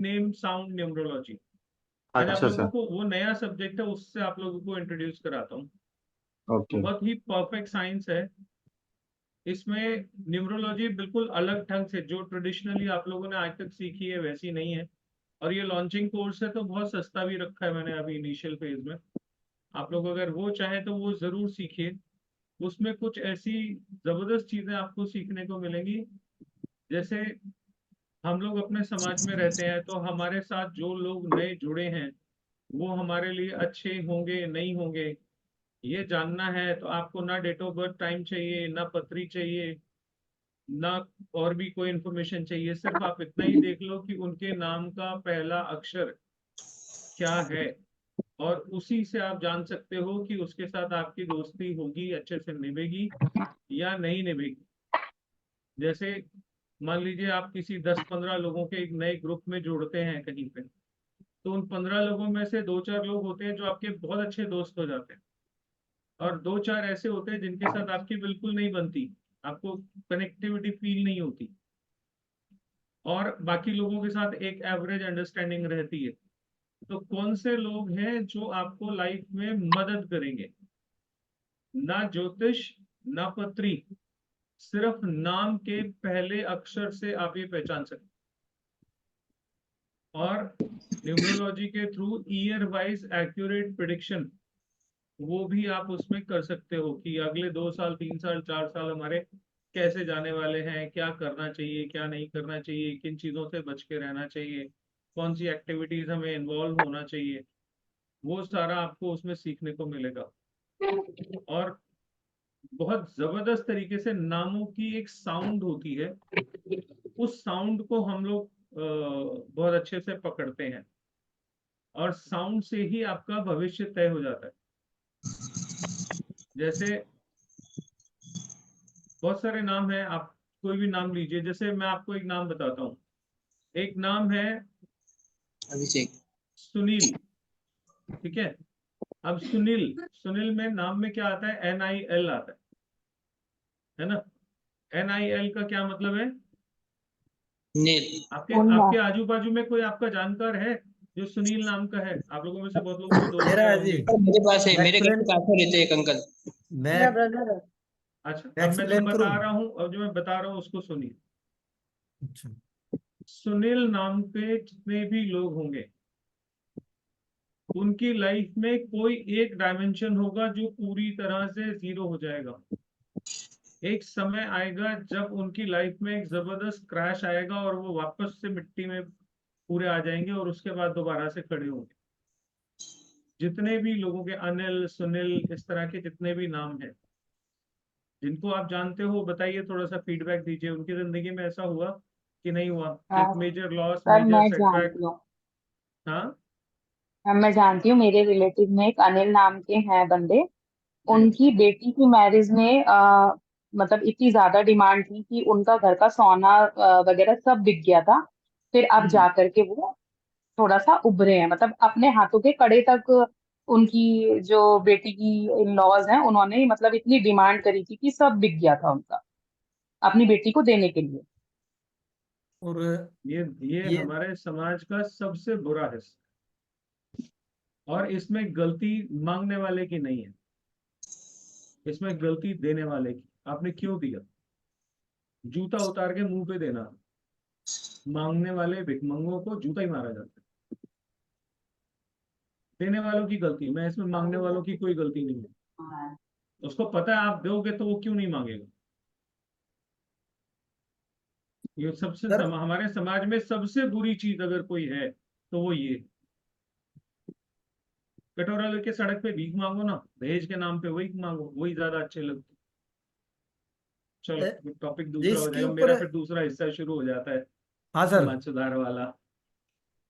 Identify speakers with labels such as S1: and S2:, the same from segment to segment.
S1: Name sound numerology. आज आप
S2: अच्छा
S1: लोगों
S2: सर।
S1: को वो नया सब्जेक्ट है, उससे आप लोगों को इंट्रोड्यूस कराता हूँ।
S2: ओके।
S1: बहुत ही परफेक्ट साइंस है। इसमें न्यूमरोलॉजी बिल्कुल अलग ढंग से, जो ट्रेडिशनली आप लोगों ने आज तक सीखी है वैसी नहीं है। और ये लॉन्चिंग कोर्स है, तो बहुत सस्ता भी रखा है मैंने अभी इनिशियल फेज में। आप लोग अगर वो चाहें तो वो जरूर सीखिए। उसमें कुछ ऐसी जबरदस्त चीजें आपको सीखने को मिलेंगी। जैसे हम लोग अपने समाज में रहते हैं, तो हमारे साथ जो लोग नए जुड़े हैं वो हमारे लिए अच्छे होंगे नहीं होंगे, ये जानना है। तो आपको ना डेट ऑफ बर्थ टाइम चाहिए, ना पत्री चाहिए, ना और भी कोई इंफॉर्मेशन चाहिए। सिर्फ आप इतना ही देख लो कि उनके नाम का पहला अक्षर क्या है, और उसी से आप जान सकते हो कि उसके साथ आपकी दोस्ती होगी, अच्छे से निभेगी या नहीं निभेगी। जैसे मान लीजिए आप किसी 10-15 लोगों के एक नए ग्रुप में जोड़ते हैं कहीं पे, तो उन 15 लोगों में से 2-4 लोग होते हैं जो आपके बहुत अच्छे दोस्त हो जाते हैं, और 2-4 ऐसे होते हैं जिनके साथ आपकी बिल्कुल नहीं बनती, आपको कनेक्टिविटी फील नहीं होती, और बाकी लोगों के साथ एक एवरेज अंडरस्टैंडिंग रहती है। तो कौन से लोग हैं जो आपको लाइफ में मदद करेंगे? ना ज्योतिष, ना पत्री, सिर्फ नाम के पहले अक्षर से आप ये पहचान सकते। और न्यूमरोलॉजी के through year wise accurate prediction, वो भी आप उसमें कर सकते हो कि अगले 2 साल, 3 साल, 4 साल हमारे कैसे जाने वाले हैं, क्या करना चाहिए, क्या नहीं करना चाहिए, किन चीजों से बच के रहना चाहिए, कौन सी एक्टिविटीज हमें इन्वॉल्व होना चाहिए। वो सारा आपको उसमें सीखने को मिलेगा। और बहुत जबरदस्त तरीके से नामों की एक साउंड होती है, उस साउंड को हम लोग बहुत अच्छे से पकड़ते हैं, और साउंड से ही आपका भविष्य तय हो जाता है। जैसे बहुत सारे नाम हैं, आप कोई भी नाम लीजिए। जैसे मैं आपको एक नाम बताता हूँ। एक नाम है
S3: अभिषेक।
S1: सुनील, ठीक है। अब सुनील, सुनील में नाम में क्या आता है? NIL आता है ना। NIL का क्या मतलब है?
S3: नील।
S1: आपके आपके आजू बाजू में कोई आपका जानकार है जो सुनील नाम का है? आप लोगों में से बहुत लोगों के दोस्त
S4: मेरा
S1: हैं
S4: है जी।
S1: होंगे।
S3: मेरे पास है, मेरे घर
S4: एक्सीलेंट।
S3: के पास रहते हैं एक अंकल।
S4: मैं
S5: ब्रदर है।
S1: अच्छा, अब मैं जो
S4: एक्सीलेंट
S1: बता
S4: करूं?
S1: रहा हूँ, अब जो मैं बता रहा हूँ उसको सुनिए।
S4: अच्छा।
S1: सुनील नाम के जितने भी लोग होंगे, उनकी लाइफ में कोई एक डायमेंशन होगा जो पूरी तरह से जीरो हो जाएगा। एक समय आएगा जब उनकी लाइफ में एक जबरदस्त क्रैश आएगा, और वो वापस से मिट्टी में पूरे आ जाएंगे, और उसके बाद दोबारा से खड़े होंगे। जितने भी लोगों के, अनिल, सुनील, इस तरह के जितने भी नाम हैं, जिनको आप जानते हो, बताइए, थोड़ा सा फीडबैक दीजिए। उनकी जिंदगी में ऐसा हुआ कि नहीं हुआ? एक मेजर लॉस,
S5: सर
S1: मेजर
S5: मैं
S1: सेटबैक।
S5: जानती हूँ।
S1: हाँ
S5: मैं जानती हूँ, मेरे रिलेटिव में एक अनिल नाम के हैं बंदे।
S1: जी।
S5: उनकी बेटी की मैरिज में मतलब इतनी ज्यादा डिमांड थी कि उनका घर का सोना वगैरह सब बिक गया था। फिर अब
S1: हम्म।
S5: जा करके वो थोड़ा सा उभरे हैं, मतलब अपने हाथों के कड़े तक। उनकी जो बेटी की इन लॉज हैं, उन्होंने मतलब इतनी डिमांड करी थी कि सब बिक गया था उनका, अपनी बेटी को देने के लिए।
S4: और
S1: ये
S4: ये
S1: हमारे समाज का सबसे बुरा हिस्सा, और इसमें गलती मांगने वाले की नहीं है, इसमें गलती देने वाले की। आपने क्यों दिया? जूता उतार के मुंह पे देना। मांगने वाले भिखमंगों को जूता ही मारा जाता है। देने वालों की गलती, मैं इसमें मांगने वालों की कोई गलती नहीं है। उसको पता है आप दोगे तो वो क्यों नहीं मांगेगा। ये सबसे
S4: सर
S1: हमारे समाज में सबसे बुरी चीज अगर कोई है तो वो ये। कटोरा लेके सड़क पे भीख मांगो ना, दहेज के नाम पे वही मांगो, वही ज्यादा अच्छे लगते।
S4: ए,
S1: चलो टॉपिक दूसरा हो
S4: इसके
S1: जाएगा
S4: ऊपर।
S1: मेरा, फिर दूसरा हिस्सा शुरू हो जाता है,
S4: हाँ सर।
S1: समाज सुधार वाला।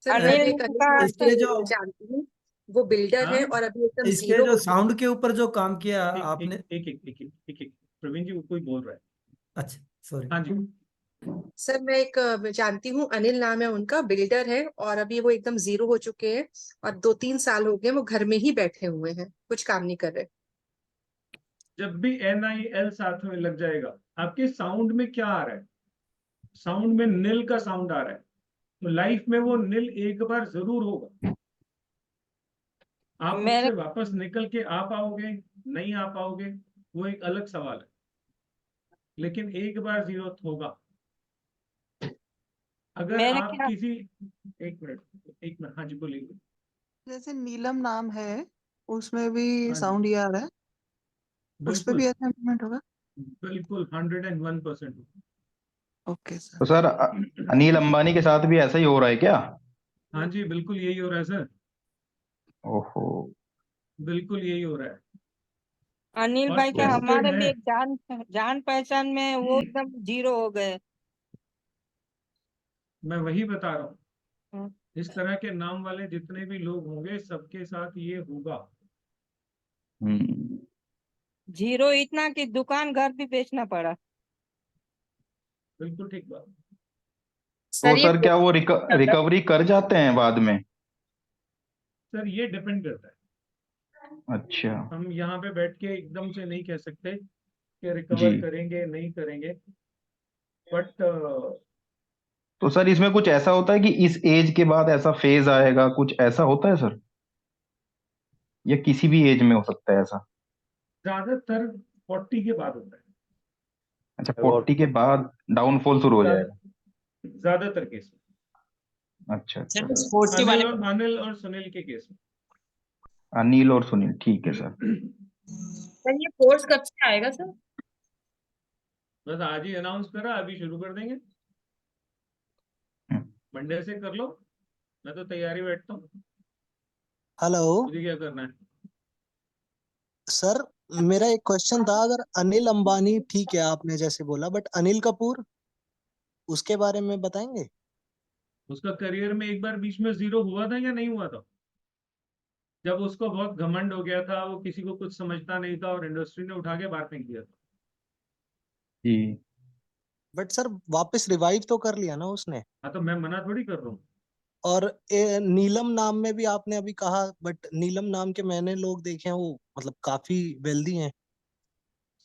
S6: सर मैं
S5: अनिल
S6: एक
S5: का
S6: अनिल
S4: इसके जो
S6: को जानती हूँ, वो बिल्डर है
S1: हाँ,
S6: और अभी एकदम
S4: इसके
S6: जीरो
S4: जो
S6: हो चुके
S4: साउंड के ऊपर जो काम किया
S1: एक एक
S4: आपने।
S1: एक एक एक एक एक एक प्रवीण जी, वो कोई बोल रहा है।
S4: अच्छा सॉरी।
S1: हाँ जी।
S6: हैं। सर मैं एक जानती हूँ, अनिल नाम है उनका, बिल्डर है और अभी वो एकदम जीरो हो चुके हैं। और 2-3 साल हो गए वो घर में ही बैठे हुए हैं, कुछ काम नहीं कर रहे।
S1: जब भी NIL साथ में लग जाएगा, आपके साउंड में क्या आ रहा है? साउंड में नील का साउंड आ रहा है। तो लाइफ में वो नील एक बार जरूर होगा। आप
S2: मेरे
S1: उससे वापस निकल के आ पाओगे नहीं आ पाओगे वो एक अलग सवाल है, लेकिन एक बार जीरो होगा। अगर
S2: मेरे
S1: आप
S2: क्या
S1: किसी एक मिनट हाँ जी बोलिए।
S7: जैसे नीलम नाम है, उसमें भी
S1: हाँ जी
S7: साउंड ये आ रहा है, उस पे
S1: बिल्कुल
S7: भी ऐसा इम्प्लीमेंट होगा?
S1: बिल्कुल 101%।
S7: ओके
S8: तो
S7: सर।
S8: सर अनिल अंबानी के साथ भी ऐसा ही हो रहा है क्या?
S1: हाँ जी बिल्कुल यही हो रहा है सर,
S8: ओहो।
S1: बिल्कुल यही हो रहा है।
S2: अनिल
S1: और
S2: भाई का
S1: टेस्टेड
S2: हमारे भी
S1: है।
S2: एक जान पहचान में वो एकदम जीरो हो गए।
S1: मैं वही बता रहा हूँ,
S2: हम्म,
S1: इस तरह के नाम वाले जितने भी लोग होंगे सबके साथ ये होगा।
S8: हम्म।
S2: जीरो इतना कि दुकान घर भी बेचना पड़ा।
S1: बिल्कुल ठीक बात।
S8: तो
S6: सर ये
S8: सर क्या वो रिकवरी कर जाते हैं बाद में?
S1: सर ये डिपेंड करता है,
S8: अच्छा।
S1: हम यहाँ पे बैठ के एकदम से नहीं कह सकते कि
S8: जी।
S1: रिकवर करेंगे नहीं करेंगे, बट
S8: तो सर इसमें कुछ ऐसा होता है कि इस एज के बाद ऐसा फेज आएगा, कुछ ऐसा होता है सर, या किसी भी एज में हो सकता है ऐसा?
S1: ज्यादातर 40 के बाद होता है।
S8: अच्छा, 40 के बाद डाउनफॉल शुरू हो जाएगा।
S1: ज्यादातर केस
S8: अच्छा अच्छा
S3: सर
S8: सर।
S3: फोर्टी वाले
S1: अनिल और सुनील के केस
S8: अनिल और सुनील, ठीक है सर।
S1: में।
S6: सर ये कोर्स कब से आएगा सर?
S1: बस आज ही अनाउंस करा, अभी शुरू कर देंगे,
S8: हम्म।
S1: मंडे से कर लो। मैं तो तैयारी बैठता हूँ,
S7: हेलो
S1: मुझे क्या करना है।
S7: सर, मेरा एक क्वेश्चन था। अगर अनिल अंबानी ठीक है आपने जैसे बोला, बट अनिल कपूर, उसके बारे में बताएंगे?
S1: उसका करियर में एक बार बीच में जीरो हुआ था या नहीं हुआ था, जब उसको बहुत घमंड हो गया था, वो किसी को कुछ समझता नहीं था और इंडस्ट्री ने उठा के बाहर फेंक दिया था।
S8: जी।
S7: बट सर वापस रिवाइव तो कर लिया ना उसने।
S1: हाँ तो मैं मना थोड़ी कर रहा हूँ।
S7: और नीलम नाम में भी आपने अभी कहा, बट नीलम नाम के मैंने लोग देखे हैं, वो मतलब काफी वेल्दी हैं।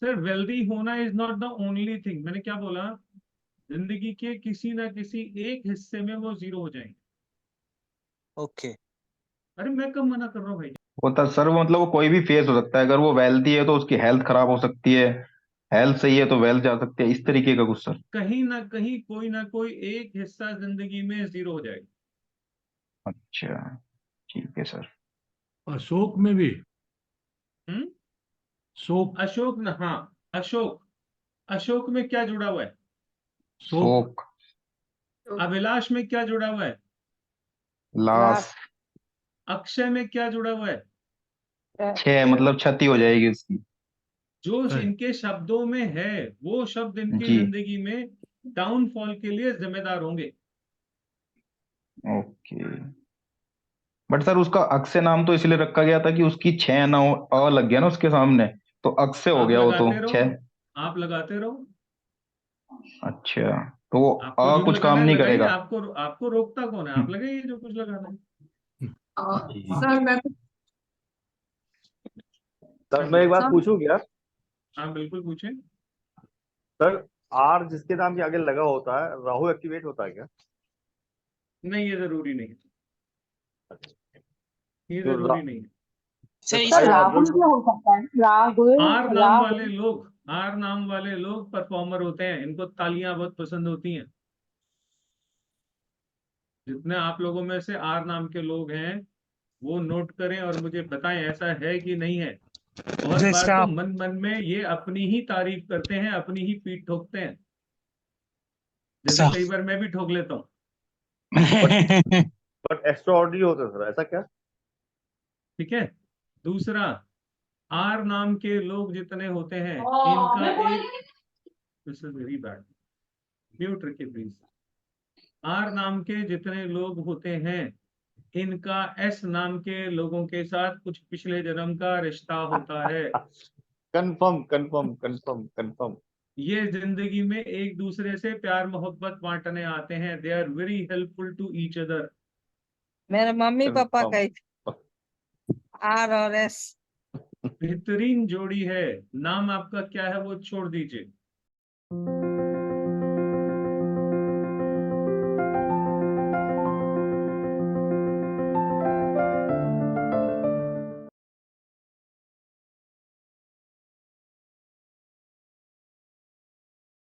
S1: सर वेल्दी होना is not the only thing, मैंने क्या बोला, जिंदगी के किसी ना किसी एक हिस्से में वो जीरो हो जाएंगे।
S7: ओके।
S1: अरे मैं कब मना कर रहा हूँ भाई।
S8: होता सर, वो मतलब वो कोई भी फेस हो सकता है। अगर वो वेल्थी है तो उसकी हेल्थ खराब हो सकती है, हेल्थ सही है तो वेल्थ जा सकती है, इस तरीके का कुछ सर।
S1: कहीं ना कहीं कोई ना कोई एक हिस्सा जिंदगी में जीरो हो जाएगा।
S8: अच्छा, ठीक है सर।
S9: अशोक में भी
S1: हम्म।
S9: शोक
S1: अशोक ना, हाँ अशोक, अशोक में क्या जुड़ा हुआ है,
S9: शोक
S8: शोक।
S1: अभिलाष में क्या जुड़ा हुआ है,
S8: लाश।
S1: अक्षय में क्या जुड़ा हुआ है।
S8: छह मतलब क्षति हो जाएगी उसकी।
S1: जो
S9: है।
S1: इनके शब्दों में है वो शब्द इनकी
S8: जी।
S1: जिंदगी में डाउनफॉल के लिए जिम्मेदार होंगे।
S8: ओके। बट सर उसका अक्षय नाम तो इसलिए रखा गया था कि उसकी छह ना अ लग गया ना उसके सामने, तो अक्षय हो
S1: आप
S8: गया वो तो
S1: लगाते रहो,
S8: छह।
S1: आप लगाते रहो,
S8: अच्छा, तो वो
S1: आपको
S8: अ
S1: जो
S8: कुछ काम
S1: लगाना है
S8: नहीं
S1: लगाइए,
S8: करेगा।
S1: आपको आपको रोकता कौन है, आप लगाइए जो कुछ लगाना है।
S8: जी।
S6: सर मैं
S10: सर मैं एक बात पूछूं क्या?
S1: हाँ बिल्कुल पूछें।
S10: सर आर जिसके नाम के आगे लगा होता है, राहु एक्टिवेट होता है क्या?
S1: नहीं ये जरूरी नहीं है, ये
S10: जो
S1: जरूरी नहीं है।
S3: सर
S10: जैसे
S3: इस
S5: सर
S10: आई
S5: राहुल भी हो सकता है, राहुल
S1: आर नाम वाले
S5: राहुल।
S1: लोग, आर नाम वाले लोग परफॉर्मर होते हैं, इनको तालियां बहुत पसंद होती हैं। जितने आप लोगों में से आर नाम के लोग हैं वो नोट करें और मुझे बताएं ऐसा है कि नहीं है। बहुत बार तो मन मन में ये अपनी ही तारीफ करते हैं, अपनी ही पीठ ठोकते हैं, जैसे कई बार मैं भी ठोक लेता हूँ।
S10: बट एक्स्ट्रा ऑर्डिनरी होते हैं सर, ऐसा क्या?
S1: ठीक है। दूसरा, आर नाम के लोग जितने होते हैं इनका एक, this is very bad, mute रखिए प्लीज। आर नाम के जितने लोग होते हैं इनका एस नाम के लोगों के साथ कुछ पिछले जन्म का रिश्ता होता है।
S10: Confirm confirm confirm confirm.
S1: ये जिंदगी में एक दूसरे से प्यार मोहब्बत बांटने आते हैं, they are very helpful to each other.
S2: मेरे मम्मी पापा
S10: कंफर्म।
S2: गए आर और एस।
S1: बेहतरीन जोड़ी है। नाम आपका क्या है वो छोड़ दीजिए।